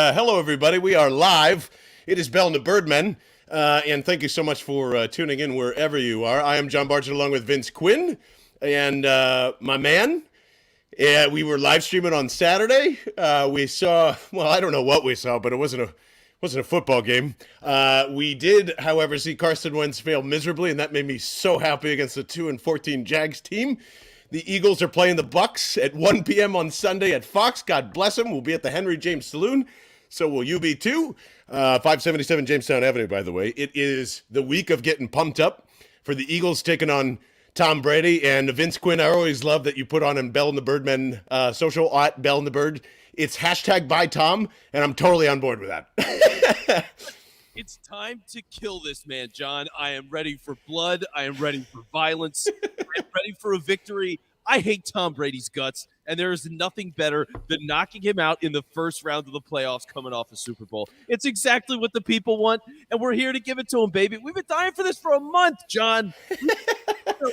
Hello, everybody. We are live. It is Bell and the Birdmen, and thank you so much for tuning in wherever you are. I am John Bargett along with Vince Quinn and my man. Yeah, we were live streaming on Saturday. We saw, well, I don't know what we saw, but it wasn't a football game. We did, however, see Carson Wentz fail miserably, and that made me so happy against the 2-14 Jags team. The Eagles are playing the Bucks at 1 p.m. on Sunday at Fox. God bless them. We'll be at the Henry James Saloon. So will you be too. 577 Jamestown Avenue, by the way. It is the week of getting pumped up for the Eagles taking on Tom Brady. And Vince Quinn, I always love that you put on Bell and the Birdmen social at Bell and the Bird. It's hashtag by Tom, and I'm totally on board with that. It's time to kill this man, John. I am ready for blood. I am ready for violence. I am ready for a victory. I hate Tom Brady's guts, and there is nothing better than knocking him out in the first round of the playoffs coming off a Super Bowl. It's exactly what the people want, and we're here to give it to him, baby. We've been dying for this for a month, John.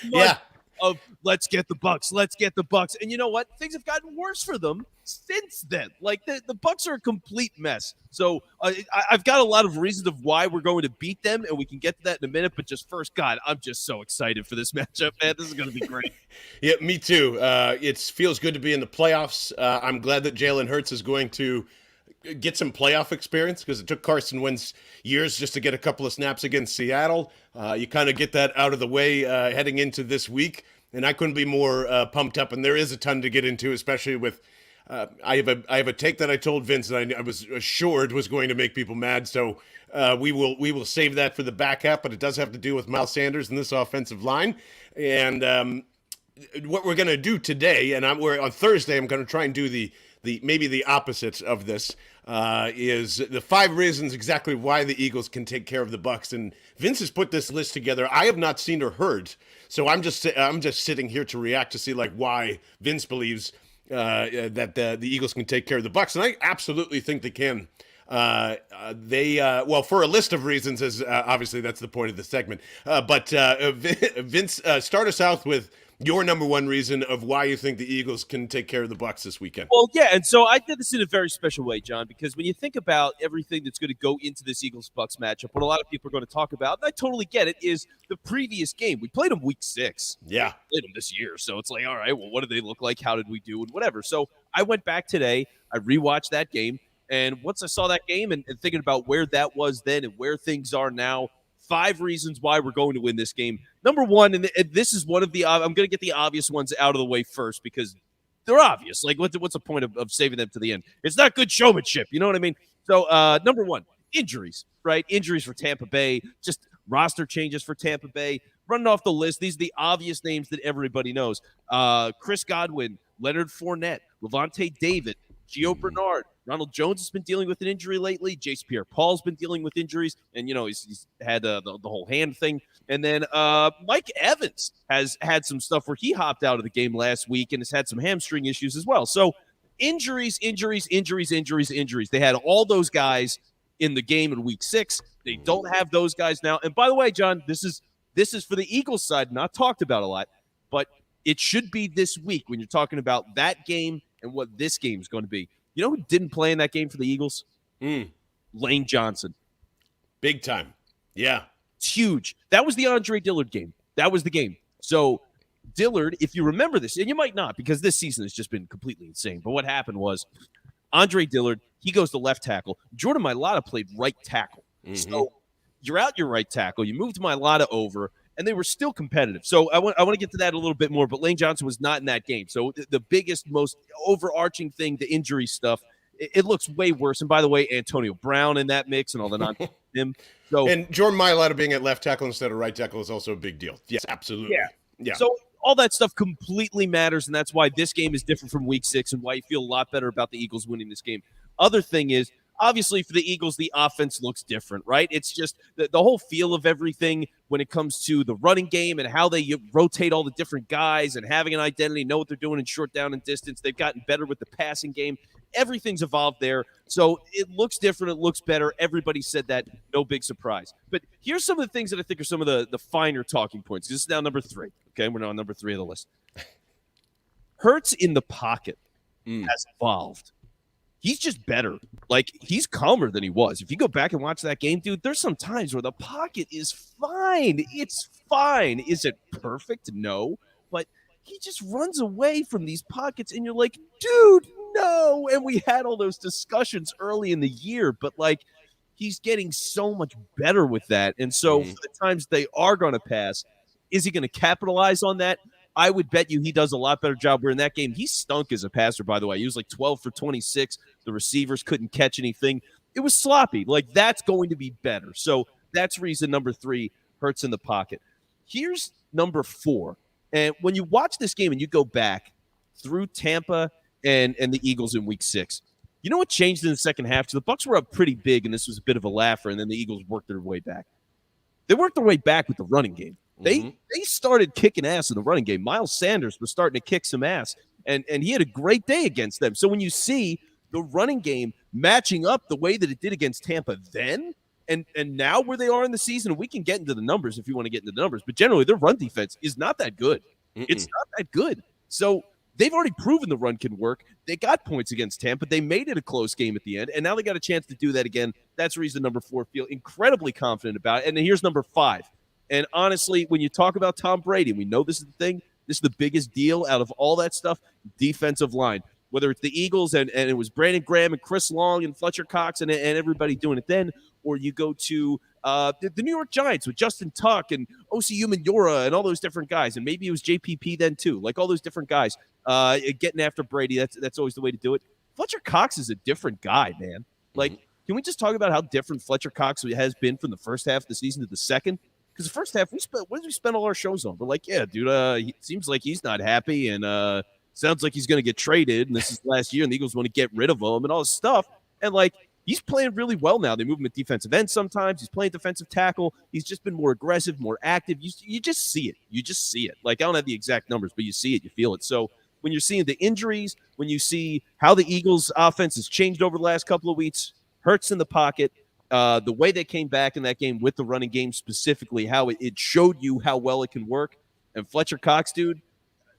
Yeah. Of let's get the Bucks. And you know what? Things have gotten worse for them since then. Like the Bucks are a complete mess. So I've got a lot of reasons of why we're going to beat them, and we can get to that in a minute. But just first, God, I'm just so excited for this matchup, man. This is going to be great. Yeah, me too. It feels good to be in the playoffs. I'm glad that Jalen Hurts is going to get some playoff experience because it took Carson Wentz years just to get a couple of snaps against Seattle. You kind of get that out of the way heading into this week, and I couldn't be more pumped up. And there is a ton to get into, especially with I have a take that I told Vince that I was assured was going to make people mad. So we will save that for the back half, but it does have to do with Miles Sanders and this offensive line. And what we're going to do today, and on Thursday, I'm going to try and do the maybe the opposite of this, is the 5 reasons exactly why the Eagles can take care of the Bucks. And Vince has put this list together. I have not seen or heard, so I'm just sitting here to react to see like why Vince believes that the Eagles can take care of the Bucks, and I absolutely think they can. Well, for a list of reasons, as obviously that's the point of the segment. But Vince, start us out with your number one reason of why you think the Eagles can take care of the Bucks this weekend. Well, yeah, and so I did this in a very special way, John, because when you think about everything that's going to go into this Eagles-Bucks matchup, what a lot of people are going to talk about, and I totally get it, is the previous game. We played them week 6. Yeah. We played them this year, so it's like, all right, well, what did they look like? How did we do? And whatever. So I went back today. I rewatched that game, and once I saw that game and thinking about where that was then and where things are now, 5 reasons why we're going to win this game. Number one, and this is one of the I'm going to get the obvious ones out of the way first because they're obvious. Like, what's the point of saving them to the end? It's not good showmanship. You know what I mean? So, number one, injuries, right? Injuries for Tampa Bay, just roster changes for Tampa Bay. Running off the list, these are the obvious names that everybody knows. Chris Godwin, Leonard Fournette, Levante David, Gio Bernard. Ronald Jones has been dealing with an injury lately. Jace Pierre-Paul's been dealing with injuries, and, you know, he's had the whole hand thing. And then Mike Evans has had some stuff where he hopped out of the game last week and has had some hamstring issues as well. So injuries. They had all those guys in the game in week 6. They don't have those guys now. And by the way, John, this is for the Eagles side, not talked about a lot, but it should be this week when you're talking about that game and what this game is going to be. You know who didn't play in that game for the Eagles? Lane Johnson. Big time. Yeah. It's huge. That was the Andre Dillard game. That was the game. So Dillard, if you remember this, and you might not because this season has just been completely insane, but what happened was Andre Dillard, he goes to left tackle. Jordan Mailata played right tackle. So you're out your right tackle. You moved Mailata over, and they were still competitive. So I want to get to that a little bit more, but Lane Johnson was not in that game. So the biggest, most overarching thing, the injury stuff, it looks way worse. And by the way, Antonio Brown in that mix and all the nonsense. And Jordan Mailata being at left tackle instead of right tackle is also a big deal. Yes, absolutely. Yeah. So all that stuff completely matters, and that's why this game is different from week 6 and why you feel a lot better about the Eagles winning this game. Other thing is, obviously, for the Eagles, the offense looks different, right? It's just the whole feel of everything when it comes to the running game and how they rotate all the different guys and having an identity, know what they're doing in short down and distance. They've gotten better with the passing game. Everything's evolved there. So it looks different. It looks better. Everybody said that. No big surprise. But here's some of the things that I think are some of the finer talking points. This is now number 3. Okay, we're now on number 3 of the list. Hurts in the pocket has evolved. he's just better. Like, he's calmer than he was. If you go back and watch that game, dude, there's some times where the pocket is fine. It's fine. Is it perfect? No. But he just runs away from these pockets, and you're like, dude, no. And we had all those discussions early in the year, but like, he's getting so much better with that. And so for the times they are going to pass, is he going to capitalize on that? I would bet you he does a lot better job. Where in that game, he stunk as a passer, by the way. He was like 12 for 26. The receivers couldn't catch anything. It was sloppy. Like, that's going to be better. So that's reason number 3, Hurts in the pocket. Here's number 4. And when you watch this game and you go back through Tampa and the Eagles in week 6, you know what changed in the second half? So the Bucs were up pretty big, and this was a bit of a laugher, and then the Eagles worked their way back. They worked their way back with the running game. They started kicking ass in the running game. Miles Sanders was starting to kick some ass, and he had a great day against them. So when you see the running game matching up the way that it did against Tampa then, and now where they are in the season, we can get into the numbers if you want to get into the numbers, but generally their run defense is not that good. It's not that good. So they've already proven the run can work. They got points against Tampa. They made it a close game at the end, and now they got a chance to do that again. That's reason number 4, feel incredibly confident about it. And then here's number 5. And honestly, when you talk about Tom Brady, we know this is the thing, this is the biggest deal out of all that stuff, defensive line. Whether it's the Eagles and it was Brandon Graham and Chris Long and Fletcher Cox and everybody doing it then, or you go to the New York Giants with Justin Tuck and O.C. Umenyiora and all those different guys, and maybe it was JPP then too, like all those different guys getting after Brady. That's always the way to do it. Fletcher Cox is a different guy, man. Like, can we just talk about how different Fletcher Cox has been from the first half of the season to the second? Because the first half, what did we spend all our shows on? We're like, yeah, dude, it seems like he's not happy, and sounds like he's going to get traded, and this is last year, and the Eagles want to get rid of him and all this stuff. And, like, he's playing really well now. They move him at defensive end sometimes. He's playing defensive tackle. He's just been more aggressive, more active. You just see it. You just see it. Like, I don't have the exact numbers, but you see it. You feel it. So when you're seeing the injuries, when you see how the Eagles' offense has changed over the last couple of weeks, Hurts in the pocket, the way they came back in that game with the running game specifically, how it showed you how well it can work. And Fletcher Cox, dude,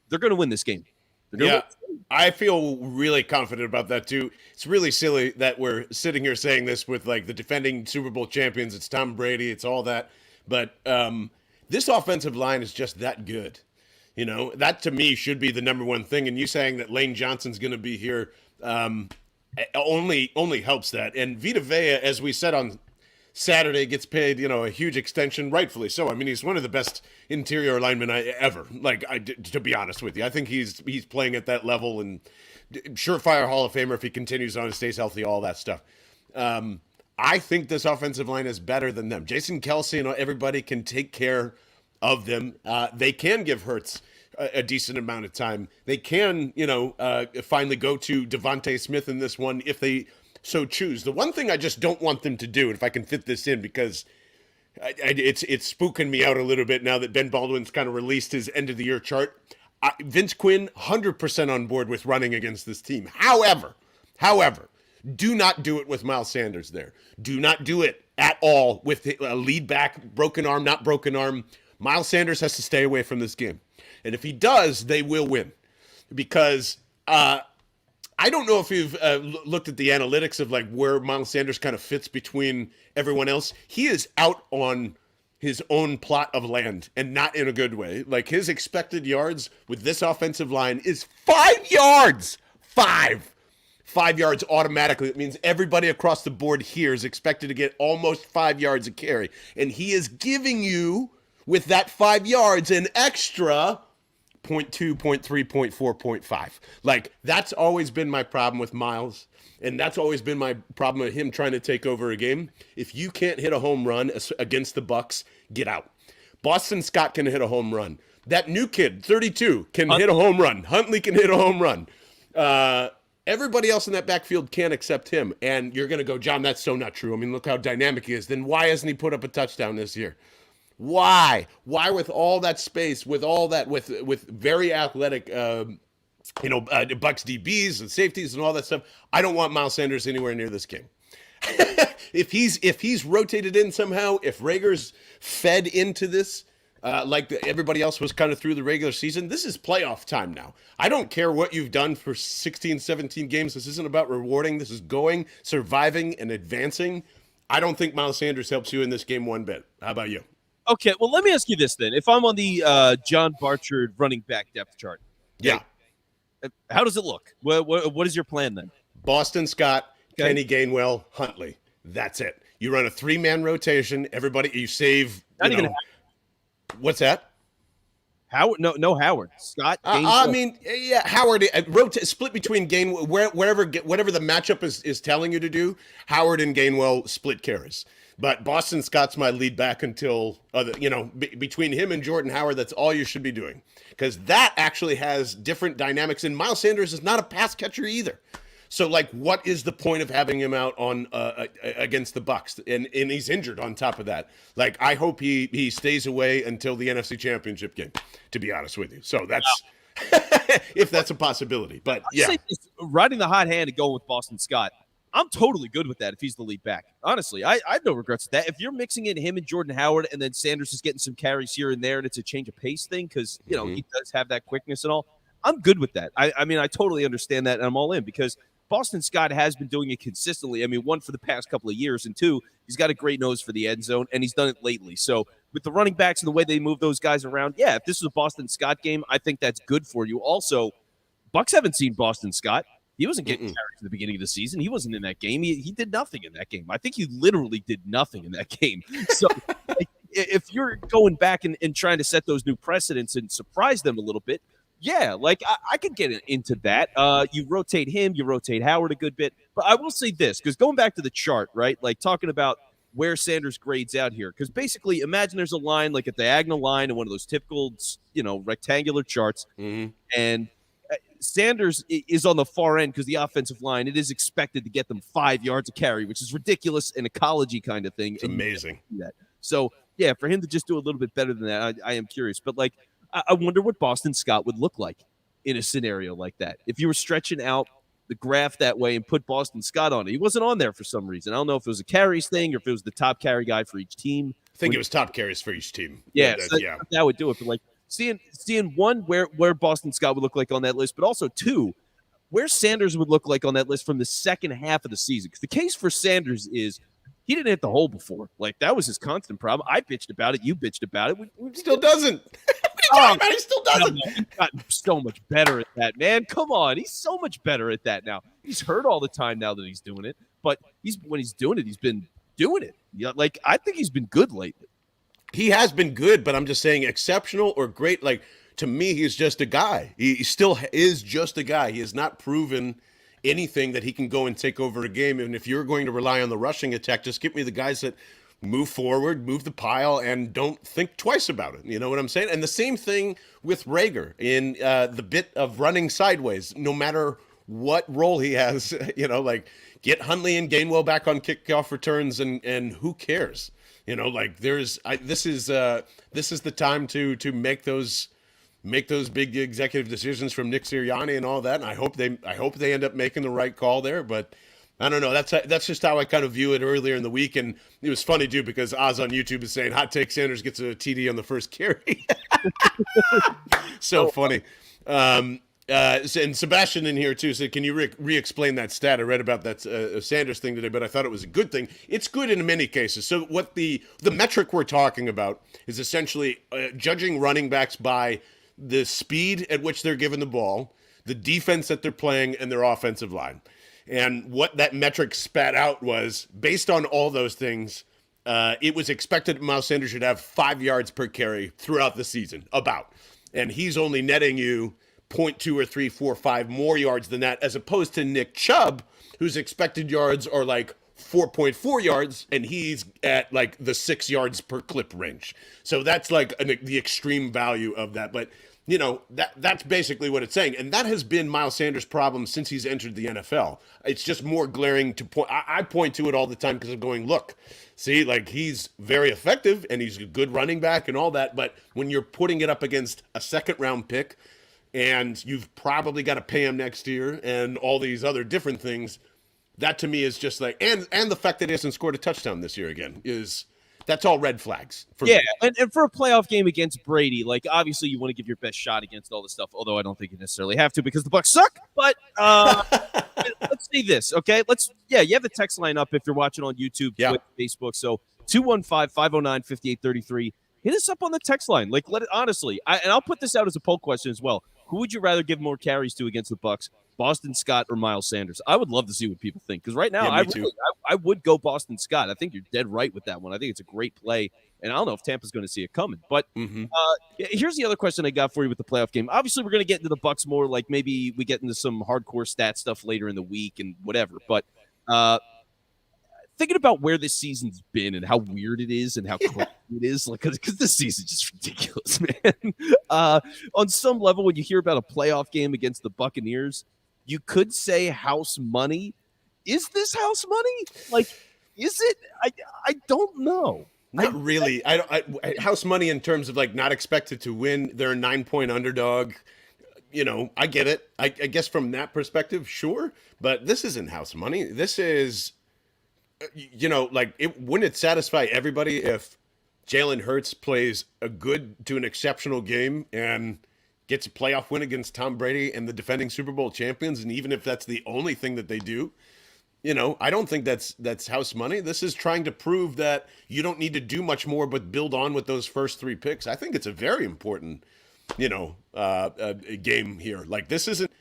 they're going to win this game. Yeah, I feel really confident about that too. It's really silly that we're sitting here saying this with like the defending Super Bowl champions. It's Tom Brady. It's all that. But this offensive line is just that good. You know, that to me should be the number one thing. And you saying that Lane Johnson's going to be here only helps that. And Vita Vea, as we said on Saturday, gets paid, a huge extension, rightfully so. I mean, he's one of the best interior linemen ever. To be honest with you, I think he's playing at that level and surefire Hall of Famer if he continues on and stays healthy, all that stuff. I think this offensive line is better than them. Jason Kelsey and everybody can take care of them. They can give Hurts a decent amount of time. They can, finally go to Devontae Smith in this one if they so choose. The one thing I just don't want them to do, and if I can fit this in, because it's spooking me out a little bit now that Ben Baldwin's kind of released his end of the year chart. Vince Quinn, 100% on board with running against this team. However, do not do it with Miles Sanders there. Do not do it at all with a lead back, broken arm, not broken arm. Miles Sanders has to stay away from this game. And if he does, they will win. Because I don't know if you've looked at the analytics of like where Miles Sanders kind of fits between everyone else. He is out on his own plot of land and not in a good way. Like his expected yards with this offensive line is 5 yards. 5 yards automatically. It means everybody across the board here is expected to get almost 5 yards a carry. And he is giving you, with that 5 yards, an extra 0.2, 0.3, 0.4, 0.5. Like, that's always been my problem with Miles, and that's always been my problem with him trying to take over a game. If you can't hit a home run against the Bucs, get out. Boston Scott can hit a home run. That new kid, 32, can hit a home run. Huntley can hit a home run. Everybody else in that backfield can't accept him. And you're going to go, John, that's so not true. I mean, look how dynamic he is. Then why hasn't he put up a touchdown this year? Why with all that space, with all that, with very athletic, Bucs DBs and safeties and all that stuff? I don't want Miles Sanders anywhere near this game. If he's rotated in somehow, if Rager's fed into this, Everybody else was kind of through the regular season. This is playoff time now. I don't care what you've done for 16, 17 games. This isn't about rewarding. This is going, surviving, and advancing. I don't think Miles Sanders helps you in this game one bit. How about you? Okay, well, let me ask you this then. If I'm on the John Barchard running back depth chart, Yeah. how does it look? What is your plan then? Boston Scott, Okay. Kenny Gainwell, Huntley. That's it. You run a 3-man rotation. Everybody, you save. Not even What's that? Howard. No Howard. Scott. I mean, yeah, Howard split between Gainwell whatever the matchup is telling you to do. Howard and Gainwell split carries, but Boston Scott's my lead back until between him and Jordan Howard. That's all you should be doing, because that actually has different dynamics. And Miles Sanders is not a pass catcher either. So, like, what is the point of having him out on against the Bucs? And he's injured on top of that. Like, I hope he stays away until the NFC Championship game, to be honest with you. So that's if that's a possibility. But yeah, riding the hot hand and going with Boston Scott, I'm totally good with that if he's the lead back. Honestly, I have no regrets with that. If you're mixing in him and Jordan Howard, and then Sanders is getting some carries here and there, and it's a change of pace thing because he does have that quickness and all, I'm good with that. I mean, I totally understand that, and I'm all in because Boston Scott has been doing it consistently. I mean, one, for the past couple of years, and two, he's got a great nose for the end zone, and he's done it lately. So with the running backs and the way they move those guys around, yeah, if this was a Boston Scott game, I think that's good for you. Also, Bucs haven't seen Boston Scott. He wasn't getting carries at the beginning of the season. He wasn't in that game. He did nothing in that game. I think he literally did nothing in that game. So if you're going back and trying to set those new precedents and surprise them a little bit, yeah, like I could get into that. You rotate him, you rotate Howard a good bit. But I will say this, because going back to the chart, right, like talking about where Sanders grades out here, because basically imagine there's a line, like a diagonal line in one of those typical, rectangular charts, and Sanders is on the far end because the offensive line, it is expected to get them 5 yards of carry, which is ridiculous in ecology kind of thing. It's amazing. So, yeah, for him to just do a little bit better than that, I am curious. But, like, I wonder what Boston Scott would look like in a scenario like that. If you were stretching out the graph that way and put Boston Scott on it. He wasn't on there for some reason. I don't know if it was a carries thing or if it was the top carry guy for each team. I think it was top carries for each team. Yeah, that would do it. But, like, seeing one, where Boston Scott would look like on that list, but also two, where Sanders would look like on that list from the second half of the season. Because the case for Sanders is he didn't hit the hole before. Like, that was his constant problem. I bitched about it. You bitched about it. We still doesn't. He still doesn't. He's gotten so much better at that, man. Come on. He's so much better at that now. He's hurt all the time now that he's doing it. But when he's doing it, he's been doing it. Yeah, like, I think he's been good lately. He has been good, but I'm just saying exceptional or great. Like, to me, he's just a guy. He still is just a guy. He has not proven anything that he can go and take over a game. And if you're going to rely on the rushing attack, just give me the guys that move forward, move the pile, and don't think twice about it. You know what I'm saying? And the same thing with Rager in the bit of running sideways, no matter what role he has, like get Huntley and Gainwell back on kickoff returns and who cares? Like this is the time to make those big executive decisions from Nick Sirianni and all that. And I hope they end up making the right call there. But I don't know. That's just how I kind of view it earlier in the week. And it was funny too because Oz on YouTube is saying hot take Sanders gets a TD on the first carry. So funny. And Sebastian in here too said, can you re-explain that stat? I read about that Sanders thing today, but I thought it was a good thing. It's good in many cases. So what the metric we're talking about is essentially judging running backs by the speed at which they're given the ball, the defense that they're playing, and their offensive line. And what that metric spat out was, based on all those things, it was expected Miles Sanders should have 5 yards per carry throughout the season, about. And he's only netting you 0.2 or 3, 4, 5 more yards than that, as opposed to Nick Chubb, whose expected yards are like 4.4 yards, and he's at like the 6 yards per clip range. So that's like the extreme value of that. But that's basically what it's saying. And that has been Miles Sanders' problem since he's entered the NFL. It's just more glaring to point. I point to it all the time because I'm going, look, see, like he's very effective and he's a good running back and all that. But when you're putting it up against a second-round pick and you've probably got to pay him next year and all these other different things, that to me is just like, and the fact that he hasn't scored a touchdown this year again That's all red flags for Yeah, me. and for a playoff game against Brady, like obviously you want to give your best shot against all this stuff. Although I don't think you necessarily have to because the Bucs suck. But let's see this, okay? You have the text line up if you're watching on YouTube, Yeah. Twitter, Facebook. So 215-509-5833. Hit us up on the text line. Like, let it honestly. And I'll put this out as a poll question as well. Who would you rather give more carries to against the Bucs, Boston Scott or Miles Sanders? I would love to see what people think because right now Yeah, I would go Boston Scott. I think you're dead right with that one. I think it's a great play, and I don't know if Tampa's going to see it coming. But here's the other question I got for you with the playoff game. Obviously, we're going to get into the Bucs more. Like maybe we get into some hardcore stat stuff later in the week and whatever. But thinking about where this season's been and how weird it is and how crazy it is, like because this season's just ridiculous, man. On some level, when you hear about a playoff game against the Buccaneers, you could say house money. Is this house money? Like, is it? I don't know. Not really. House money in terms of like not expected to win. They're a 9-point underdog. I get it. I guess from that perspective, sure. But this isn't house money. This is, wouldn't it satisfy everybody if Jalen Hurts plays a good to an exceptional game and gets a playoff win against Tom Brady and the defending Super Bowl champions, and even if that's the only thing that they do, I don't think that's house money. This is trying to prove that you don't need to do much more but build on with those first 3 picks. I think it's a very important, game here. Like this isn't.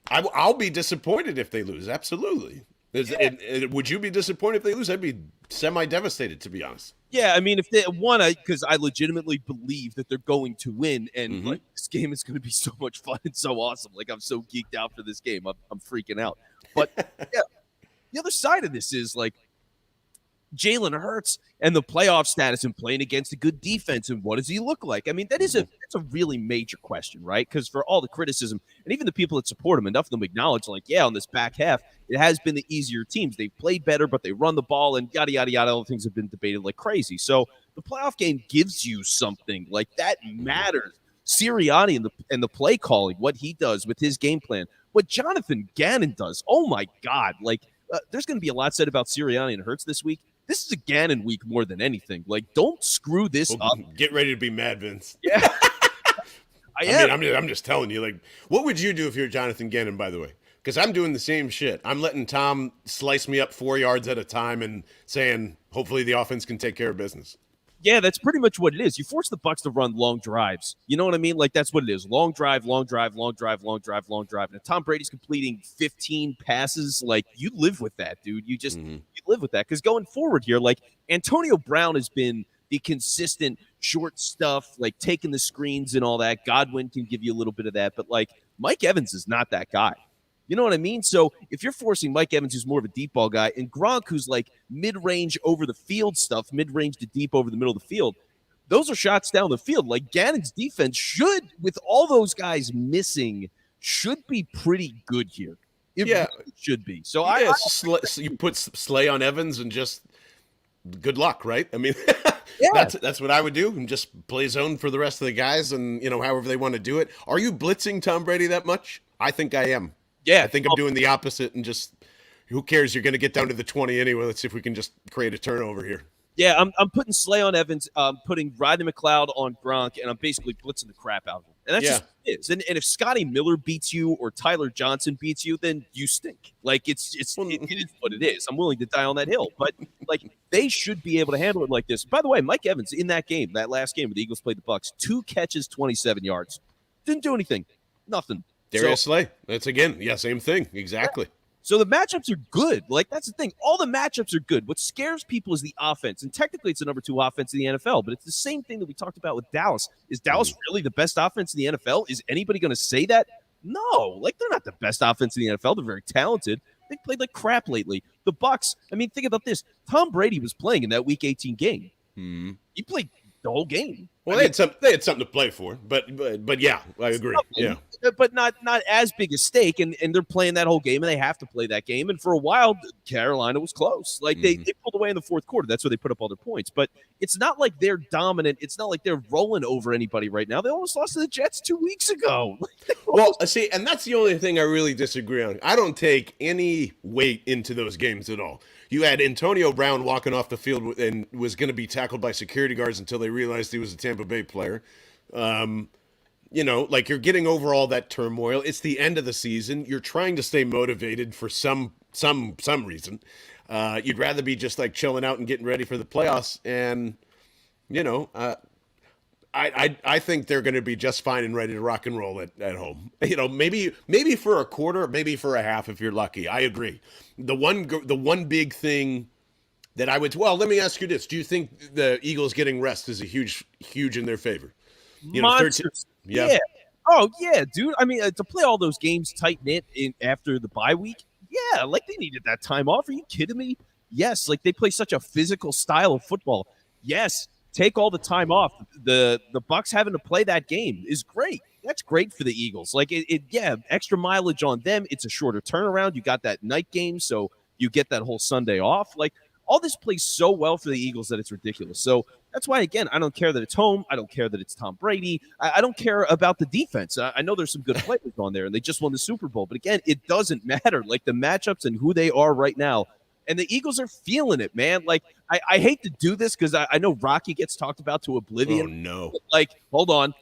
I'll be disappointed if they lose. Absolutely. Would you be disappointed if they lose? I'd be semi-devastated, to be honest. Yeah, I mean, if they won, because I legitimately believe that they're going to win, and like this game is going to be so much fun and so awesome. Like I'm so geeked out for this game, I'm freaking out. But yeah, the other side of this is like Jalen Hurts and the playoff status and playing against a good defense, and what does he look like? I mean, that's a really major question, right? Because for all the criticism, and even the people that support him, enough of them acknowledge, like, yeah, on this back half, it has been the easier teams. They've played better, but they run the ball, and yada, yada, yada. All the things have been debated like crazy. So the playoff game gives you something. Like, that matters. Sirianni and the play calling, what he does with his game plan, what Jonathan Gannon does. Oh, my God. Like, there's going to be a lot said about Sirianni and Hurts this week. This is a Gannon week more than anything. Like, don't screw this up. Get ready to be mad, Vince. Yeah. I'm just telling you, like, what would you do if you're Jonathan Gannon, by the way? Because I'm doing the same shit. I'm letting Tom slice me up 4 yards at a time and saying, hopefully the offense can take care of business. Yeah, that's pretty much what it is. You force the Bucs to run long drives. You know what I mean? Like, that's what it is. Long drive, long drive, long drive, long drive, long drive. And if Tom Brady's completing 15 passes, like, you live with that, dude. You just you live with that. Because going forward here, like, Antonio Brown has been the consistent short stuff, like taking the screens and all that. Godwin can give you a little bit of that. But, like, Mike Evans is not that guy. You know what I mean? So if you're forcing Mike Evans, who's more of a deep ball guy, and Gronk, who's like mid-range over the field stuff, mid-range to deep over the middle of the field, those are shots down the field. Like Gannon's defense should, with all those guys missing, should be pretty good here. It really should be. So you put Slay on Evans and just good luck, right? I mean, that's what I would do, and just play zone for the rest of the guys, and however they want to do it. Are you blitzing Tom Brady that much? I think I am. Yeah, I think I'm doing the opposite, and just who cares? You're going to get down to the 20 anyway. Let's see if we can just create a turnover here. Yeah, I'm putting Slay on Evans, putting Rodney McLeod on Gronk, and I'm basically blitzing the crap out of him. And that's just what it is. And if Scotty Miller beats you or Tyler Johnson beats you, then you stink. Like it is what it is. I'm willing to die on that hill, but like they should be able to handle it like this. By the way, Mike Evans in that game, that last game where the Eagles played the Bucs, 2 catches, 27 yards, didn't do anything, nothing. Darius Slay. That's same thing. Exactly. Yeah. So the matchups are good. Like, that's the thing. All the matchups are good. What scares people is the offense. And technically, it's the number 2 offense in the NFL. But it's the same thing that we talked about with Dallas. Is Dallas really the best offense in the NFL? Is anybody going to say that? No. Like, they're not the best offense in the NFL. They're very talented. They played like crap lately. The Bucs, I mean, think about this. Tom Brady was playing in that Week 18 game. He played the whole game. Well, they had something to play for, but yeah, I agree. Yeah. But not as big a stake, and they're playing that whole game, and they have to play that game. And for a while, Carolina was close. Like they pulled away in the fourth quarter. That's where they put up all their points. But it's not like they're dominant. It's not like they're rolling over anybody right now. They almost lost to the Jets 2 weeks ago. Well, see, and that's the only thing I really disagree on. I don't take any weight into those games at all. You had Antonio Brown walking off the field and was going to be tackled by security guards until they realized he was a Tampa Bay player. Like you're getting over all that turmoil. It's the end of the season. You're trying to stay motivated for some reason. You'd rather be just like chilling out and getting ready for the playoffs. And I think they're going to be just fine and ready to rock and roll at home. Maybe for a quarter, maybe for a half if you're lucky. I agree. The one big thing that I would, well, let me ask you this: do you think the Eagles getting rest is a huge in their favor? Monsters. Yeah. Oh yeah, dude. I mean, to play all those games tight knit after the bye week, yeah, like they needed that time off. Are you kidding me? Yes, like they play such a physical style of football. Yes, take all the time off. The Bucs having to play that game is great. That's great for the Eagles. Like yeah, extra mileage on them. It's a shorter turnaround. You got that night game, so you get that whole Sunday off. Like all this plays so well for the Eagles that it's ridiculous. So that's why, again, I don't care that it's home. I don't care that it's Tom Brady. I don't care about the defense. I know there's some good players on there, and they just won the Super Bowl. But again, it doesn't matter. Like the matchups and who they are right now. And the Eagles are feeling it, man. Like, I hate to do this because I know Rocky gets talked about to oblivion. Oh, no. Like, hold on.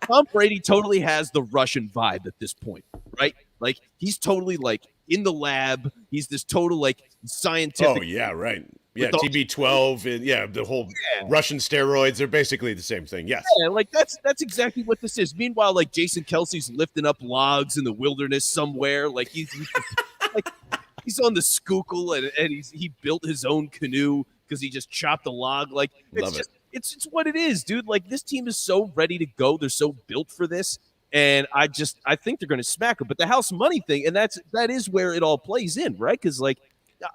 Tom Brady totally has the Russian vibe at this point, right? Like, he's totally, like, in the lab. He's this total, like, scientific. Oh, yeah, right. Yeah, TB12, and the whole Russian steroids, they're basically the same thing. Yes. Yeah, like that's exactly what this is. Meanwhile, like Jason Kelsey's lifting up logs in the wilderness somewhere. Like he's on the Schuylkill and he built his own canoe because he just chopped a log. Like it's what it is, dude. Like this team is so ready to go. They're so built for this. And I think they're going to smack them. But the house money thing, and that is where it all plays in, right? Because like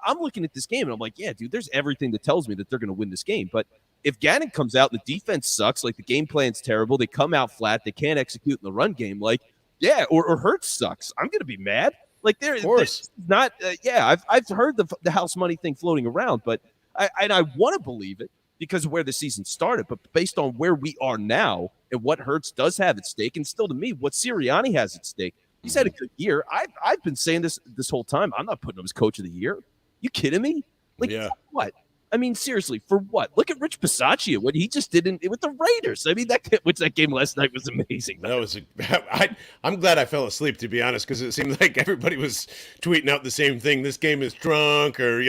I'm looking at this game and I'm like, yeah, dude, there's everything that tells me that they're going to win this game. But if Gannon comes out and the defense sucks, like the game plan's terrible, they come out flat, they can't execute in the run game, like, yeah, or Hurts sucks, I'm going to be mad. Like there's not, I've heard the house money thing floating around, but I want to believe it because of where the season started. But based on where we are now and what Hurts does have at stake, and still to me, what Sirianni has at stake, he's had a good year. I've been saying this whole time. I'm not putting him as coach of the year. You kidding me? Like, what? I mean, seriously, for what? Look at Rich Bisaccia, what he just did with the Raiders. I mean, that game last night was amazing. I'm glad I fell asleep, to be honest, because it seemed like everybody was tweeting out the same thing. This game is drunk, or,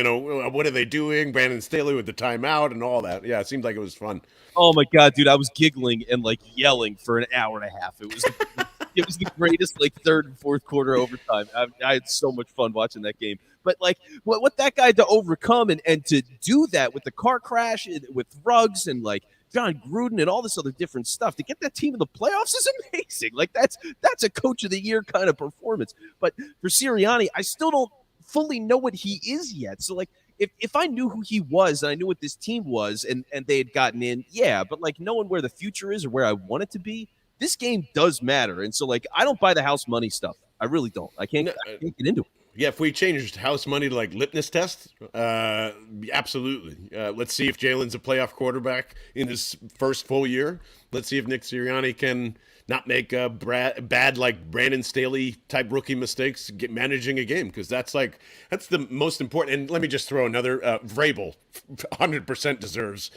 what are they doing? Brandon Staley with the timeout and all that. Yeah, it seemed like it was fun. Oh, my God, dude, I was giggling and, like, yelling for an hour and a half. It was the greatest, like, third and fourth quarter overtime. I had so much fun watching that game. But, like, what that guy to overcome and to do that with the car crash, with Ruggs and, like, John Gruden and all this other different stuff, to get that team in the playoffs is amazing. Like, that's a coach of the year kind of performance. But for Sirianni, I still don't fully know what he is yet. So, like, if I knew who he was and I knew what this team was and they had gotten in, yeah. But, like, knowing where the future is or where I want it to be, this game does matter. And so, like, I don't buy the house money stuff. I really don't. I can't get into it. Yeah, if we changed house money to like litmus test, absolutely. Let's see if Jalen's a playoff quarterback in his first full year. Let's see if Nick Sirianni can not make bad like Brandon Staley type rookie mistakes managing a game, because that's the most important. And let me just throw another Vrabel, 100% deserves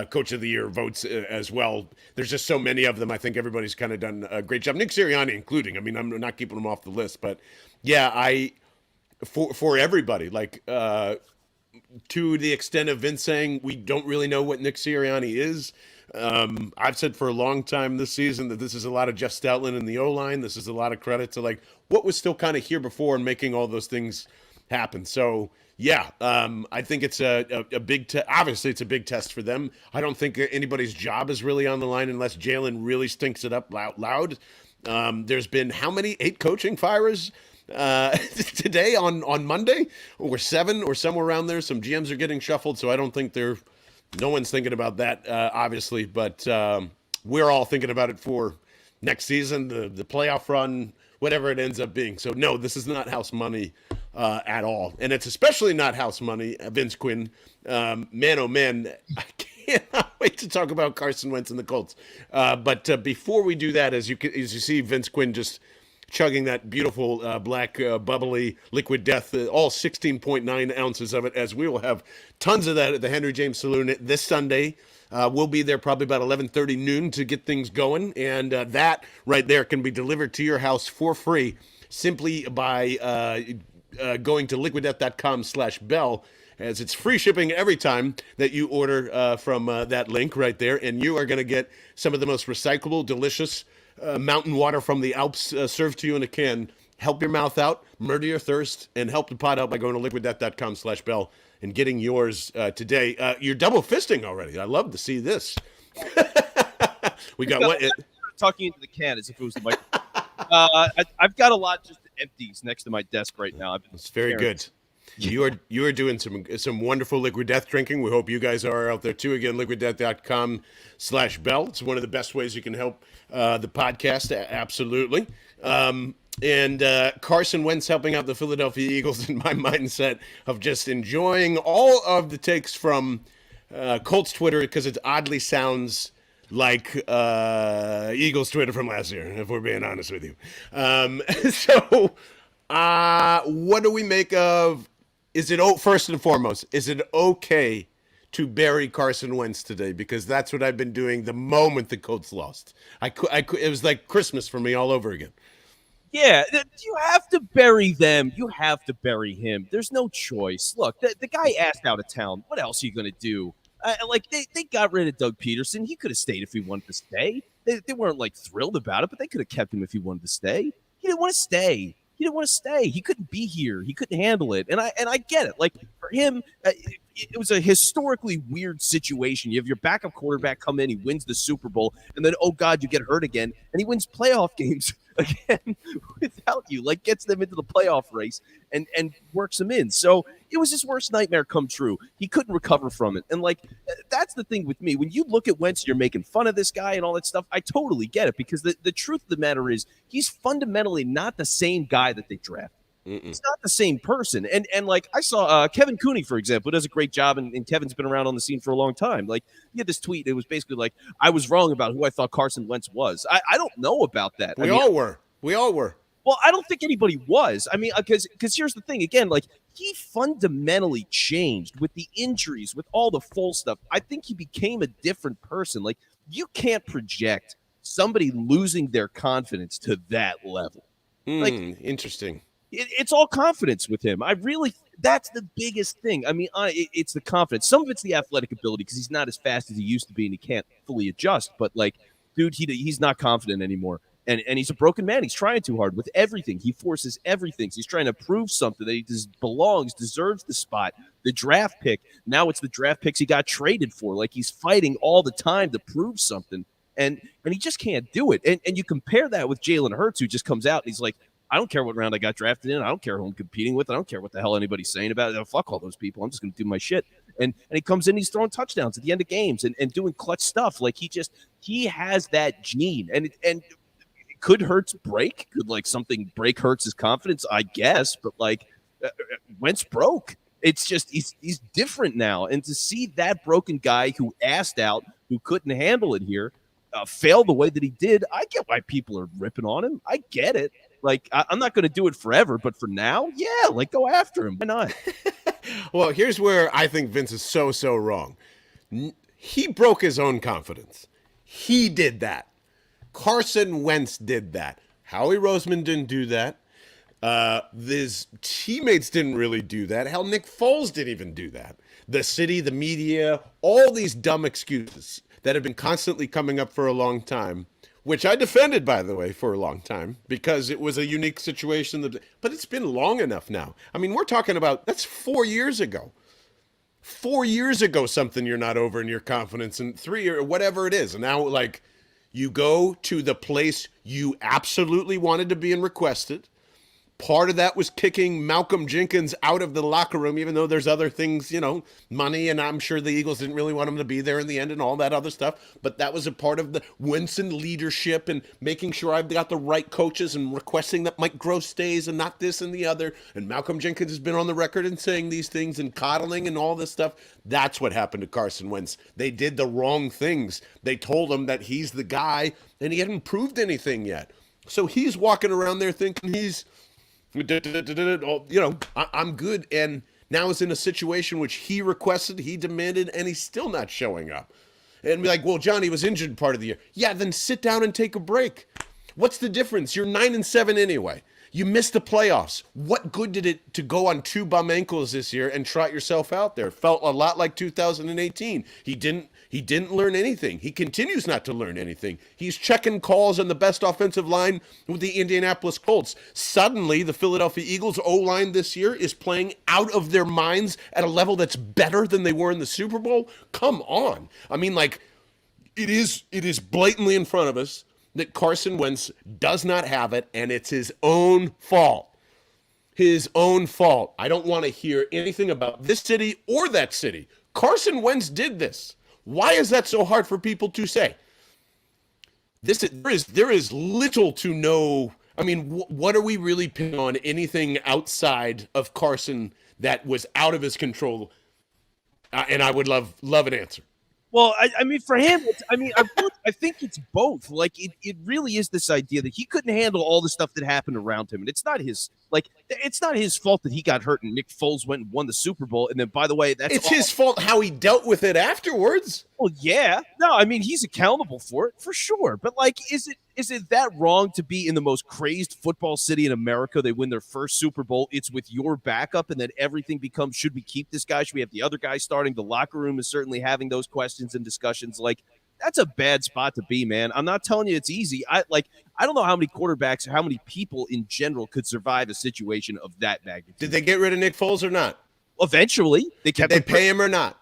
coach of the year votes as well. There's just so many of them. I think everybody's kind of done a great job, Nick Sirianni including. I mean, I'm not keeping him off the list, but yeah, For everybody, like to the extent of Vince saying we don't really know what Nick Sirianni is. I've said for a long time this season that this is a lot of Jeff Stoutland in the O-line. This is a lot of credit to like what was still kind of here before and making all those things happen. So yeah, I think it's a big obviously it's a big test for them. I don't think anybody's job is really on the line unless Jalen really stinks it up loud. There's been how many 8 coaching fires today on Monday, or 7 or somewhere around there. Some GMs are getting shuffled, so I don't think they're No one's thinking about that, obviously, but we're all thinking about it for next season, the playoff run, whatever it ends up being. So, no, this is not house money at all. And it's especially not house money, Vince Quinn. Man, oh, man, I cannot wait to talk about Carson Wentz and the Colts. But before we do that, as you see Vince Quinn just chugging that beautiful black bubbly liquid death, all 16.9 ounces of it, as we will have tons of that at the Henry James Saloon this Sunday. We'll be there probably about 11:30 noon to get things going, and that right there can be delivered to your house for free simply by going to liquiddeath.com/bell, as it's free shipping every time that you order from that link right there, and you are going to get some of the most recyclable, delicious mountain water from the Alps served to you in a can. Help your mouth out, murder your thirst, and help the pot out by going to liquiddeath.com/bell and getting yours today. You're double fisting already. I love to see this. We got what? Talking into the can as if it was the mic. I've got a lot just empties next to my desk right now. It's very good. You are doing some wonderful Liquid Death drinking. We hope you guys are out there too. Again, liquiddeath.com/bell. It's one of the best ways you can help the podcast. Absolutely. And Carson Wentz helping out the Philadelphia Eagles in my mindset of just enjoying all of the takes from Colts Twitter, because it oddly sounds like Eagles Twitter from last year, if we're being honest with you. So what do we make of, first and foremost, is it okay to bury Carson Wentz today? Because that's what I've been doing the moment the Colts lost. It was like Christmas for me all over again. Yeah, you have to bury them. You have to bury him. There's no choice. Look, the guy asked out of town. What else are you going to do? They got rid of Doug Peterson. He could have stayed if he wanted to stay. They weren't like thrilled about it, but they could have kept him if he wanted to stay. He didn't want to stay. He didn't want to stay. He couldn't be here. He couldn't handle it. And I get it. Like, for him, it was a historically weird situation. You have your backup quarterback come in, he wins the Super Bowl, and then, oh God, you get hurt again, and he wins playoff games again without you, like gets them into the playoff race and works them in. So it was his worst nightmare come true. He couldn't recover from it. And like, that's the thing with me. When you look at Wentz, you're making fun of this guy and all that stuff. I totally get it, because the truth of the matter is he's fundamentally not the same guy that they drafted. He's not the same person. And like, I saw Kevin Cooney, for example, who does a great job, and Kevin's been around on the scene for a long time. Like, he had this tweet. It was basically like, I was wrong about who I thought Carson Wentz was. I don't know about that. We all were. Well, I don't think anybody was. I mean, because here's the thing. Again, like, he fundamentally changed with the injuries, with all the full stuff. I think he became a different person. Like, you can't project somebody losing their confidence to that level. Interesting. It's all confidence with him. That's the biggest thing. I mean, it's the confidence. Some of it's the athletic ability, because he's not as fast as he used to be and he can't fully adjust. But like, dude, he's not confident anymore. And he's a broken man. He's trying too hard with everything. He forces everything. So he's trying to prove something that he deserves the spot, the draft pick. Now it's the draft picks he got traded for. Like, he's fighting all the time to prove something. And he just can't do it. And you compare that with Jalen Hurts, who just comes out and he's like, I don't care what round I got drafted in. I don't care who I'm competing with. I don't care what the hell anybody's saying about it. Fuck all those people. I'm just going to do my shit. And he comes in, he's throwing touchdowns at the end of games and doing clutch stuff. Like, he has that gene. And could Hurts break? Could like something break Hurts' confidence? I guess. But like, Wentz broke. It's just he's different now. And to see that broken guy who asked out, who couldn't handle it here, fail the way that he did, I get why people are ripping on him. I get it. Like, I'm not going to do it forever, but for now, yeah, like, go after him. Why not? Well, here's where I think Vince is so wrong. He broke his own confidence. He did that. Carson Wentz did that. Howie Roseman didn't do that. His teammates didn't really do that. Hell, Nick Foles didn't even do that. The city, the media, all these dumb excuses that have been constantly coming up for a long time, which I defended, by the way, for a long time, because it was a unique situation. But it's been long enough now. I mean, we're talking about, that's 4 years ago. 4 years ago, something you're not over in your confidence, and 3 or whatever it is. And now, like, you go to the place you absolutely wanted to be and requested. Part of that was kicking Malcolm Jenkins out of the locker room, even though there's other things, money, and I'm sure the Eagles didn't really want him to be there in the end and all that other stuff. But that was a part of the Winston leadership and making sure I've got the right coaches and requesting that Mike Gross stays and not this and the other. And Malcolm Jenkins has been on the record and saying these things and coddling and all this stuff. That's what happened to Carson Wentz. They did the wrong things. They told him that he's the guy, and he hadn't proved anything yet. So he's walking around there thinking I'm good, and now is in a situation which he requested, he demanded, and he's still not showing up. And be like, well, Johnny was injured part of the year. Yeah, then sit down and take a break. What's the difference? You're 9-7 anyway. You missed the playoffs. What good did it to go on 2 bum ankles this year and trot yourself out there? Felt a lot like 2018. He didn't learn anything. He continues not to learn anything. He's checking calls on the best offensive line with the Indianapolis Colts. Suddenly, the Philadelphia Eagles O-line this year is playing out of their minds at a level that's better than they were in the Super Bowl. Come on. I mean, like, it is blatantly in front of us that Carson Wentz does not have it, and it's his own fault. His own fault. I don't want to hear anything about this city or that city. Carson Wentz did this. Why is that so hard for people to say? There is little to no. I mean, what are we really picking on anything outside of Carson that was out of his control? And I would love an answer. Well, I mean, for him, I think it's both. Like, it really is this idea that he couldn't handle all the stuff that happened around him, and it's not his fault that he got hurt and Nick Foles went and won the Super Bowl. And then, by the way, it's his fault how he dealt with it afterwards. Well, yeah, no, I mean, he's accountable for it for sure. But like, is it that wrong to be in the most crazed football city in America? They win their first Super Bowl. It's with your backup, and then everything becomes: should we keep this guy? Should we have the other guy starting? The locker room is certainly having those questions and discussions. Like, that's a bad spot to be, man. I'm not telling you it's easy. I don't know how many quarterbacks or how many people in general could survive a situation of that magnitude. Did they get rid of Nick Foles or not? Eventually, Did they pay him or not?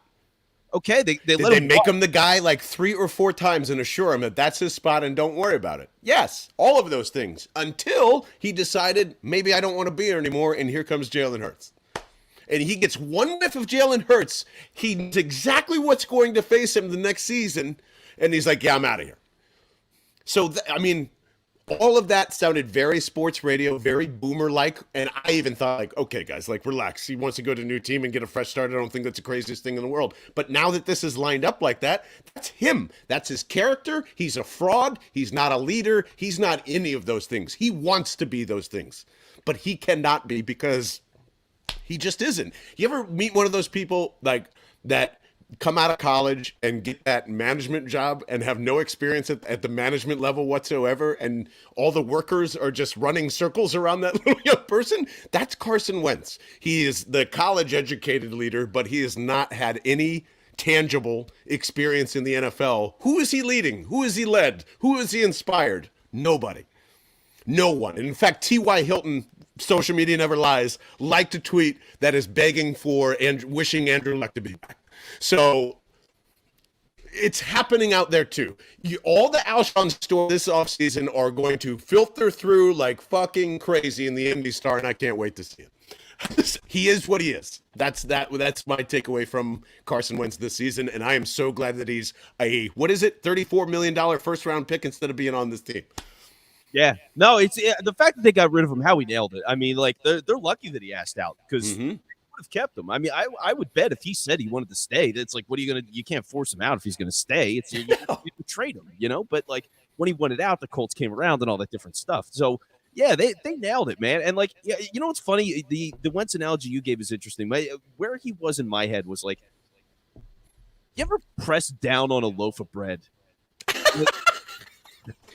Okay, they let him make him the guy like 3 or 4 times and assure him that that's his spot and don't worry about it. Yes, all of those things until he decided maybe I don't want to be here anymore, and here comes Jalen Hurts. And he gets one whiff of Jalen Hurts. He knows exactly what's going to face him the next season, and he's like, yeah, I'm out of here. So, I mean, all of that sounded very sports radio, very boomer-like, and I even thought, like, okay, guys, like, relax. He wants to go to a new team and get a fresh start. I don't think that's the craziest thing in the world. But now that this is lined up like that, that's him. That's his character. He's a fraud. He's not a leader. He's not any of those things. He wants to be those things, but he cannot be because he just isn't. You ever meet one of those people, like, that come out of college and get that management job and have no experience at the management level whatsoever, and all the workers are just running circles around that little young person? That's Carson Wentz. He is the college-educated leader, but he has not had any tangible experience in the NFL. Who is he leading? Who is he led? Who is he inspired? Nobody. No one. And in fact, T.Y. Hilton, social media never lies, liked a tweet that is begging for and wishing Andrew Luck to be back. So it's happening out there too. All the Alshon stories this offseason are going to filter through like fucking crazy in the Indy Star, and I can't wait to see it. He is what he is. That's my takeaway from Carson Wentz this season, and I am so glad that he's a $34 million first round pick instead of being on this team. Yeah, no, it's the fact that they got rid of him. How he nailed it. I mean, like they're lucky that he asked out because. Mm-hmm. Have kept him. I mean, I would bet if he said he wanted to stay, it's like, what are you gonna? You can't force him out if he's gonna stay. It's you trade him, you know. But like when he wanted out, the Colts came around and all that different stuff. So yeah, they nailed it, man. And like, yeah, you know what's funny? The Wentz analogy you gave is interesting. Where he was in my head was like, you ever press down on a loaf of bread?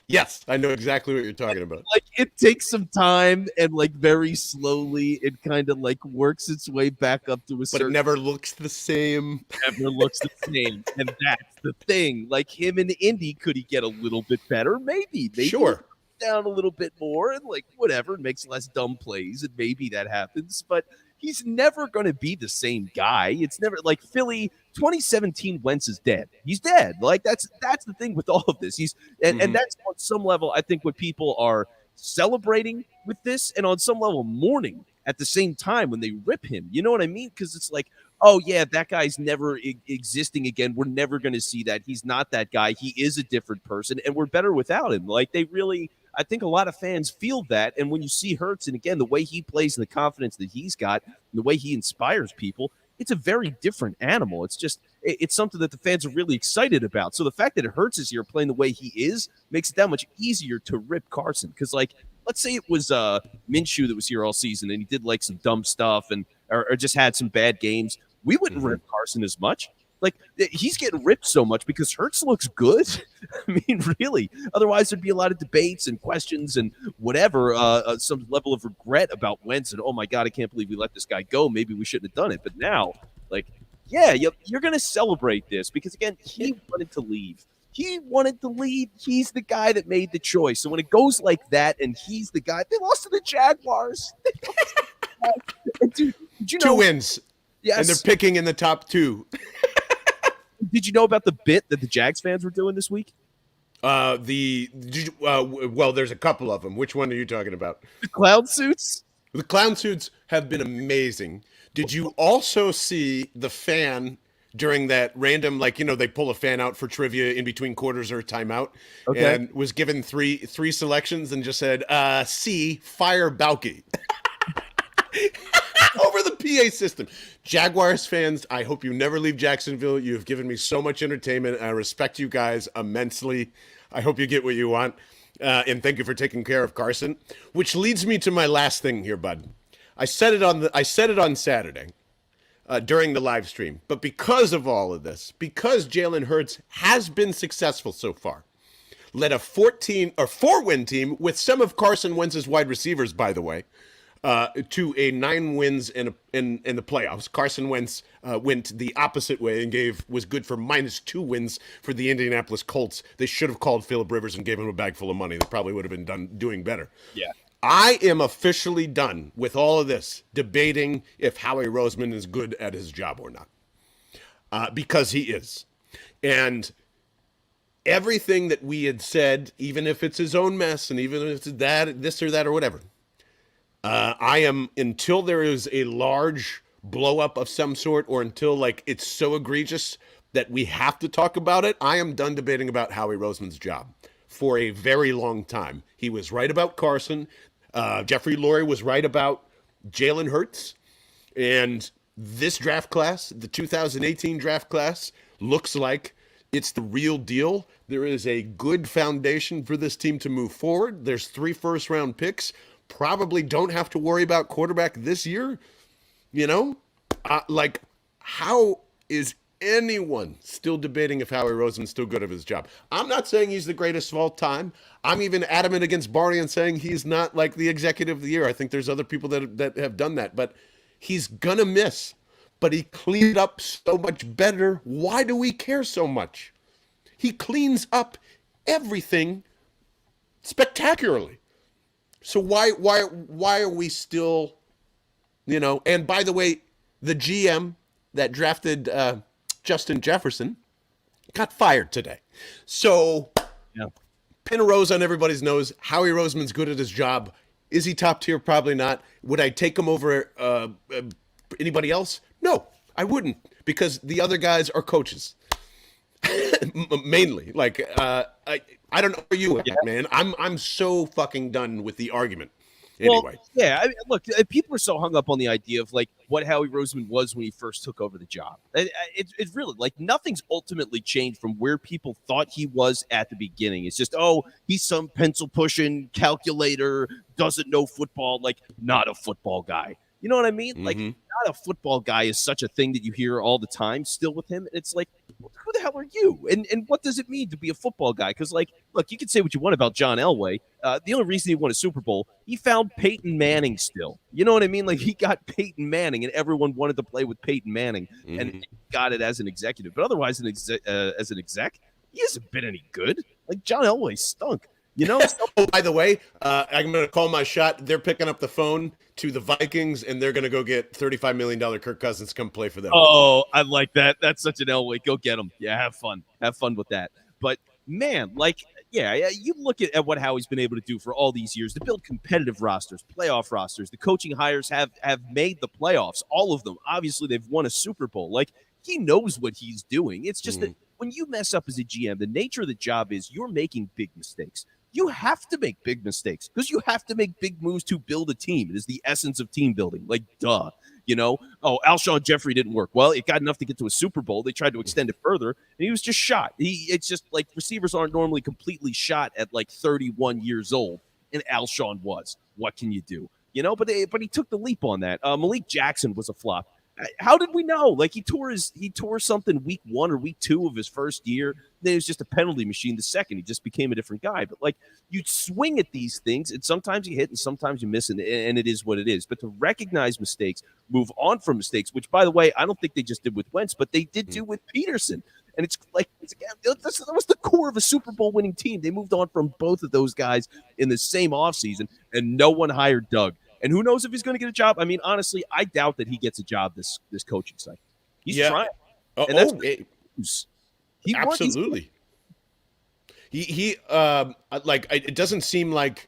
Yes, I know exactly what you're talking about. Like it takes some time and like very slowly it kind of like works its way back up to a certain. But it never looks the same. Never looks the same, and that's the thing. Like him in Indy, could he get a little bit better? Maybe sure. Down a little bit more and like whatever, makes less dumb plays, and maybe that happens. But he's never going to be the same guy. It's never like Philly. 2017 Wentz is dead. He's dead. Like that's the thing with all of this. And that's on some level, I think what people are celebrating with this and on some level mourning at the same time when they rip him. You know what I mean? Because it's like, oh yeah, that guy's never existing again. We're never going to see that. He's not that guy. He is a different person, and we're better without him. Like they really, I think a lot of fans feel that. And when you see Hurts, and again, the way he plays and the confidence that he's got, and the way he inspires people, it's a very different animal. It's just, it's something that the fans are really excited about. So the fact that Hurts is here playing the way he is makes it that much easier to rip Carson. Because like, let's say it was Minshew that was here all season and he did like some dumb stuff and or just had some bad games. We wouldn't rip Carson as much. Like he's getting ripped so much because Hurts looks good. I mean, really. Otherwise, there'd be a lot of debates and questions and whatever, some level of regret about Wentz and, oh my God, I can't believe we let this guy go. Maybe we shouldn't have done it. But now, like, yeah, you're going to celebrate this because, again, he wanted to leave. He wanted to leave. He's the guy that made the choice. So when it goes like that and he's the guy, they lost to the Jaguars. And dude, did you know? 2 wins. Yes. And they're picking in the top 2. Did you know about the bit that the Jags fans were doing this week? Well, there's a couple of them. Which one are you talking about? The clown suits? The clown suits have been amazing. Did you also see the fan during that random, like, they pull a fan out for trivia in between quarters or a timeout, and was given three selections and just said, C, fire Balky. Over the PA system. Jaguars fans, I hope you never leave Jacksonville. You've given me so much entertainment. I respect you guys immensely. I hope you get what you want. And thank you for taking care of Carson. Which leads me to my last thing here, bud. I said it on Saturday during the live stream. But because of all of this, because Jalen Hurts has been successful so far, led a 4-win team with some of Carson Wentz's wide receivers, by the way, to a 9 wins in the playoffs. Carson Wentz went the opposite way and was good for -2 wins for the Indianapolis Colts. They should have called Phillip Rivers and gave him a bag full of money. They probably would have been doing better. Yeah. I am officially done with all of this debating if Howie Roseman is good at his job or not, because he is. And everything that we had said, even if it's his own mess and even if it's this or that or whatever, I am, until there is a large blow up of some sort, or until like it's so egregious that we have to talk about it, I am done debating about Howie Roseman's job for a very long time. He was right about Carson. Jeffrey Lurie was right about Jalen Hurts. And this draft class, the 2018 draft class, looks like it's the real deal. There is a good foundation for this team to move forward. There's 3 first-round picks. Probably don't have to worry about quarterback this year. Like, how is anyone still debating if Howie Roseman's still good at his job? I'm not saying he's the greatest of all time. I'm even adamant against Barney and saying he's not like the executive of the year. I think there's other people that have done that, but he's gonna miss. But he cleaned up so much better. Why do we care so much? He cleans up everything spectacularly. So why are we still, and by the way, the GM that drafted Justin Jefferson got fired today. So pin a rose on everybody's nose. Howie Roseman's good at his job. Is he top tier? Probably not. Would I take him over anybody else? No, I wouldn't, because the other guys are coaches. Mainly. Like, I don't know where you at, man. I'm so fucking done with the argument. Anyway. Well, yeah, I mean, look, people are so hung up on the idea of like what Howie Roseman was when he first took over the job. It's really like nothing's ultimately changed from where people thought he was at the beginning. It's just, oh, he's some pencil pushing calculator, doesn't know football, like not a football guy. You know what I mean? Mm-hmm. Like, not a football guy is such a thing that you hear all the time still with him. It's like, who the hell are you? And what does it mean to be a football guy? Because, like, look, you can say what you want about John Elway. The only reason he won a Super Bowl, he found Peyton Manning still. You know what I mean? Like, he got Peyton Manning, and everyone wanted to play with Peyton Manning, and got it as an executive. But otherwise, as an exec, he hasn't been any good. Like, John Elway stunk. Oh, by the way, I'm going to call my shot. They're picking up the phone to the Vikings, and they're going to go get $35 million Kirk Cousins to come play for them. Oh, I like that. That's such an Elway. Go get him. Yeah, have fun. Have fun with that. But, man, like, Yeah, you look at what Howie's been able to do for all these years to build competitive rosters, playoff rosters. The coaching hires have made the playoffs, all of them. Obviously, they've won a Super Bowl. Like, he knows what he's doing. It's just that when you mess up as a GM, the nature of the job is you're making big mistakes. You have to make big mistakes because you have to make big moves to build a team. It is the essence of team building. Like, duh. Oh, Alshon Jeffrey didn't work. Well, it got enough to get to a Super Bowl. They tried to extend it further, and he was just shot. It's just like receivers aren't normally completely shot at like 31 years old, and Alshon was. What can you do? But he took the leap on that. Malik Jackson was a flop. How did we know? Like, he tore something week 1 or week 2 of his first year. Then it was just a penalty machine. The second, he just became a different guy. But like, you swing at these things, and sometimes you hit, and sometimes you miss, and it is what it is. But to recognize mistakes, move on from mistakes, which, by the way, I don't think they just did with Wentz, but they did do with Peterson. And it's like, that was the core of a Super Bowl winning team. They moved on from both of those guys in the same offseason, and no one hired Doug. And who knows if he's going to get a job? I mean, honestly, I doubt that he gets a job this coaching cycle. He's trying. And that's he absolutely. It doesn't seem like.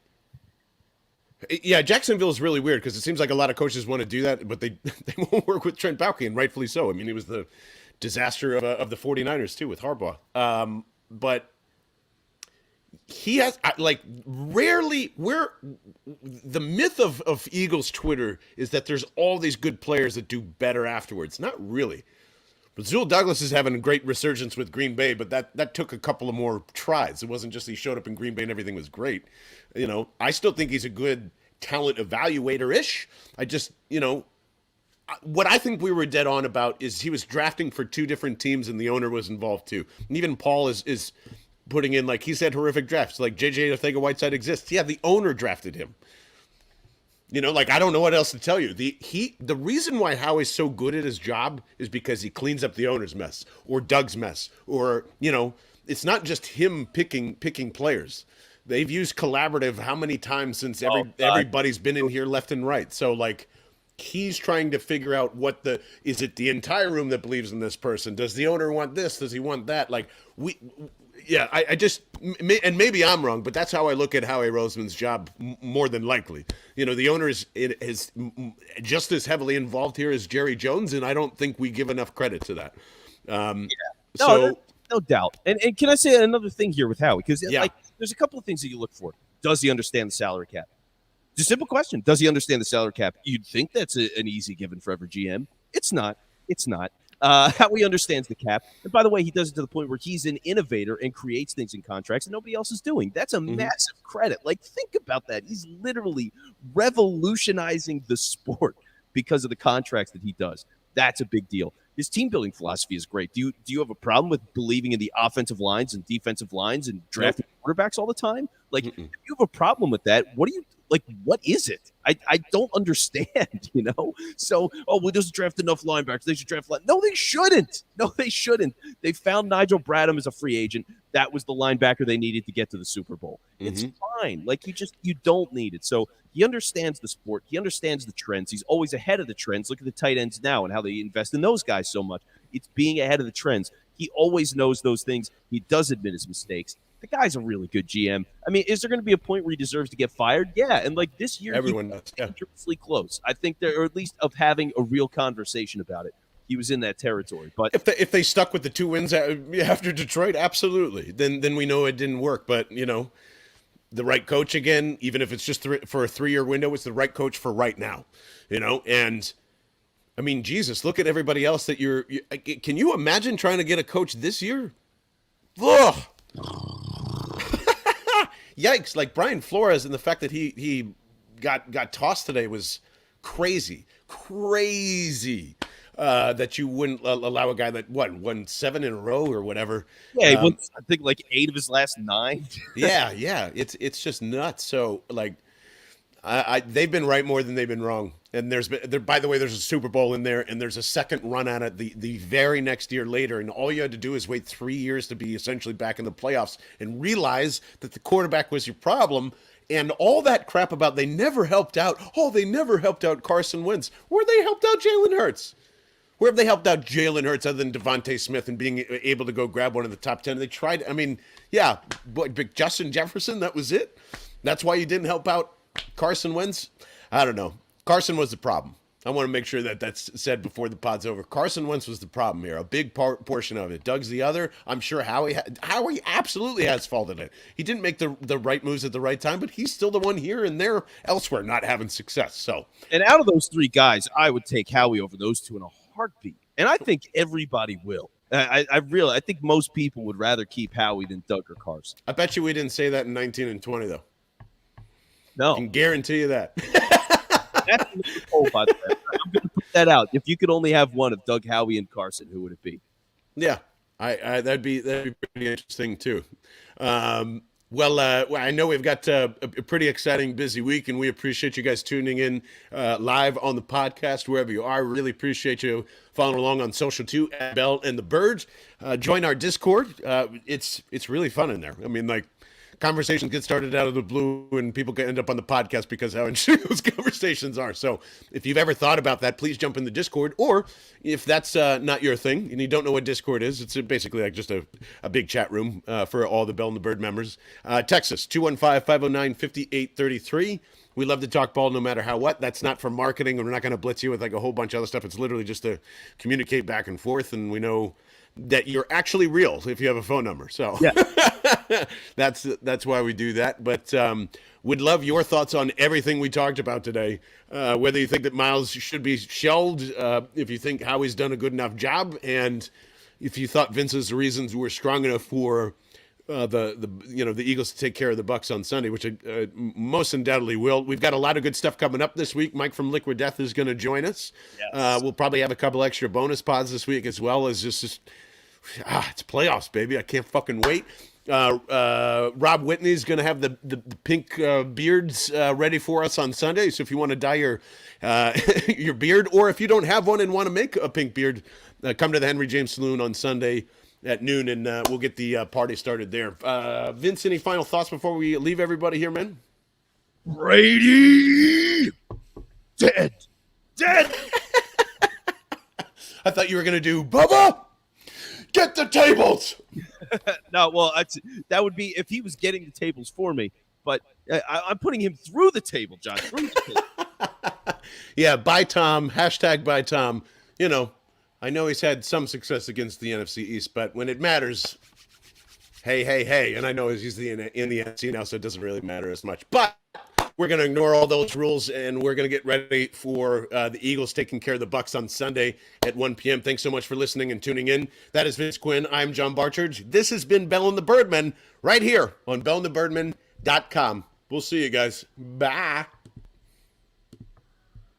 Yeah, Jacksonville is really weird because it seems like a lot of coaches want to do that, but they won't work with Trent Baalke, and rightfully so. I mean, he was the disaster of the 49ers too with Harbaugh. But he has rarely where the myth of Eagles Twitter is that there's all these good players that do better afterwards. Not really. But Zul Douglas is having a great resurgence with Green Bay, but that took a couple of more tries. It wasn't just he showed up in Green Bay and everything was great. I still think he's a good talent evaluator-ish. I just, what I think we were dead on about is he was drafting for 2 different teams and the owner was involved too. And even Paul is putting in, like, he's had horrific drafts. Like, J.J. Arcega-Whiteside exists. Yeah, the owner drafted him. I don't know what else to tell you. The reason why Howie's so good at his job is because he cleans up the owner's mess or Doug's mess, or it's not just him picking players. They've used collaborative how many times since everybody's been in here left and right. So he's trying to figure out is it the entire room that believes in this person? Does the owner want this? Does he want that? I just, and maybe I'm wrong, but that's how I look at Howie Roseman's job more than likely. The owner is just as heavily involved here as Jerry Jones, and I don't think we give enough credit to that. No doubt. And can I say another thing here with Howie? Because there's a couple of things that you look for. Does he understand the salary cap? It's a simple question. Does he understand the salary cap? You'd think that's an easy given for every GM. It's not. Howie understands the cap. And by the way, he does it to the point where he's an innovator and creates things in contracts that nobody else is doing. That's a massive credit. Think about that. He's literally revolutionizing the sport because of the contracts that he does. That's a big deal. His team building philosophy is great. Do you have a problem with believing in the offensive lines and defensive lines and drafting quarterbacks all the time? If you have a problem with that, what is it? I don't understand, So, we just draft enough linebackers. They should draft. No, they shouldn't. They found Nigel Bradham as a free agent. That was the linebacker they needed to get to the Super Bowl. It's fine. You don't need it. So he understands the sport. He understands the trends. He's always ahead of the trends. Look at the tight ends now and how they invest in those guys so much. It's being ahead of the trends. He always knows those things. He does admit his mistakes. The guy's a really good GM. I mean, is there going to be a point where he deserves to get fired? Yeah, and this year, everyone knows. Dangerously close. I think or at least of having a real conversation about it. He was in that territory. But if they stuck with the 2 wins after Detroit, absolutely. Then we know it didn't work. But the right coach again, even if it's just for a 3-year window, it's the right coach for right now. And I mean, Jesus, look at everybody else that can you imagine trying to get a coach this year? Ugh. Yikes! Like Brian Flores, and the fact that he got tossed today was crazy. That you wouldn't allow a guy that won 7 in a row or whatever. Yeah, he won, I think 8 of his last 9. yeah, it's just nuts. So they've been right more than they've been wrong. And by the way, there's a Super Bowl in there, and there's a second run at it the very next year later, and all you had to do is wait 3 years to be essentially back in the playoffs and realize that the quarterback was your problem. And all that crap about they never helped out. Oh, they never helped out Carson Wentz. Or they helped out Jalen Hurts. Where have they helped out Jalen Hurts other than Devontae Smith and being able to go grab one of the top 10? They tried. I mean, yeah, but Justin Jefferson, that was it. That's why you didn't help out Carson Wentz. I don't know. Carson was the problem. I want to make sure that that's said before the pod's over. Carson Wentz was the problem here, a big portion of it. Doug's the other. I'm sure Howie absolutely has fault in it. He didn't make the right moves at the right time, but he's still the one here and there elsewhere not having success. So, and out of those three guys, I would take Howie over those two in a heartbeat, and I think everybody will. I think most people would rather keep Howie than Doug or Carson. I bet you we didn't say that in 19 and 20 though. No, I can guarantee you that. That's by the way. I'm going to put that out. If you could only have one of Doug, Howie, and Carson, who would it be? Yeah, that'd be pretty interesting too. Well, I know we've got a pretty exciting, busy week, and we appreciate you guys tuning in live on the podcast wherever you are. Really appreciate you following along on social too at Bell and the Birds. Join our Discord. It's really fun in there. I mean, like, conversations get started out of the blue and people can end up on the podcast because how interesting those conversations are. So if you've ever thought about that, please jump in the Discord. Or if that's not your thing and you don't know what Discord is, it's basically like just a big chat room for all the Bell and the Bird members. Text us, 215-509-5833. We love to talk ball no matter how what. That's not for marketing, and we're not going to blitz you with like a whole bunch of other stuff. It's literally just to communicate back and forth, and we know that you're actually real if you have a phone number. So yeah. That's why we do that. But would love your thoughts on everything we talked about today. Whether you think that Miles should be shelved, if you think Howie's done a good enough job, and if you thought Vince's reasons were strong enough for the Eagles to take care of the Bucs on Sunday, which most undoubtedly will. We've got a lot of good stuff coming up this week. Mike from Liquid Death is going to join us. Yes. We'll probably have a couple extra bonus pods this week as well as just it's playoffs, baby. I can't fucking wait. Rob Whitney's going to have the pink beards ready for us on Sunday. So if you want to dye your your beard, or if you don't have one and want to make a pink beard, come to the Henry James Saloon on Sunday at noon, and we'll get the party started there. Vince, any final thoughts before we leave everybody here, man? Brady! Dead! I thought you were going to do, Bubba, get the tables! No, well, that would be if he was getting the tables for me, but I'm putting him through the table, John. Through the table. Yeah, bye, Tom. Hashtag bye, Tom. You know, I know he's had some success against the NFC East, but when it matters, hey, and I know he's in the NFC now, so it doesn't really matter as much. But we're going to ignore all those rules, and we're going to get ready for the Eagles taking care of the Bucs on Sunday at 1 p.m. Thanks so much for listening and tuning in. That is Vince Quinn. I'm John Barchard. This has been Bell and the Birdmen right here on bellandthebirdmen.com. We'll see you guys. Bye.